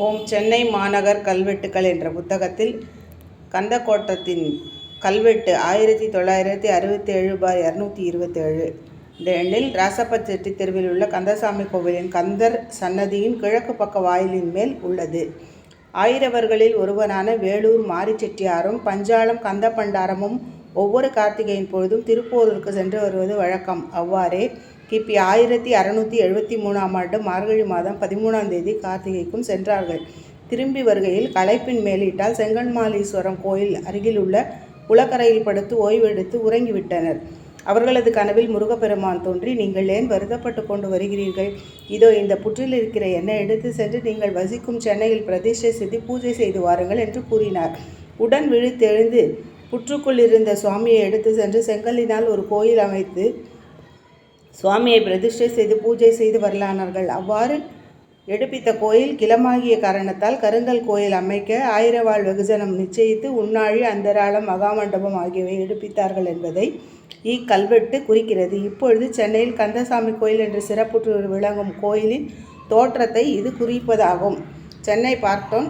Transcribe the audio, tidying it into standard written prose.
ஓம் சென்னை மாநகர் கல்வெட்டுக்கள் என்ற புத்தகத்தில் கந்தக்கோட்டத்தின் கல்வெட்டு 1967/227 இந்த எண்ணில் ராசப்பச்செட்டி தெருவில் உள்ள கந்தசாமி கோவிலின் கந்தர் சன்னதியின் கிழக்கு பக்க வாயிலின் மேல் உள்ளது. ஆயிரவர்களில் ஒருவனான வேலூர் மாரி செட்டியாரும் பஞ்சாலம் கந்தப்பண்டாரமும் ஒவ்வொரு கார்த்திகையின் பொழுதும் திருப்போரூருக்கு சென்று வருவது வழக்கம். அவ்வாறே கிபி 1673ஆம் ஆண்டு மார்கழி மாதம் 13ஆம் தேதி கார்த்திகைக்கும் சென்றார்கள். திரும்பி வருகையில் களைப்பின் மேலிட்டால் செங்கன்மாலீஸ்வரம் கோயில் அருகில் உள்ள குளக்கரையில் படுத்து ஓய்வெடுத்து உறங்கிவிட்டனர். அவர்களது கனவில் முருகப்பெருமான் தோன்றி, நீங்கள் ஏன் வருத்தப்பட்டு கொண்டு வருகிறீர்கள்? இதோ இந்த புற்றில் இருக்கிற எண்ணெய் எடுத்து சென்று நீங்கள் வசிக்கும் சென்னையில் பிரதிஷ்டை செய்து பூஜை செய்து வாருங்கள் என்று கூறினார். உடன் விழித்தெழுந்து புற்றுக்குள் இருந்த சுவாமியை எடுத்து சென்று செங்கலினால் ஒரு கோயில் அமைத்து சுவாமியை பிரதிஷ்டை செய்து பூஜை செய்து வரலானார்கள். அவ்வாறு எடுப்பித்த கோயில் கிளமாகிய காரணத்தால் கருங்கல் கோயில் அமைக்க ஆயிரவாழ் வெகுஜனம் நிச்சயித்து உண்ணாழி, அந்தராளம், மகாமண்டபம் ஆகியவை எடுப்பித்தார்கள் என்பதை இக்கல்வெட்டு குறிக்கிறது. இப்பொழுது சென்னையில் கந்தசாமி கோயில் என்று சிறப்புற்று விளங்கும் கோயிலின் தோற்றத்தை இது குறிப்பதாகும். சென்னை பார்ட் 1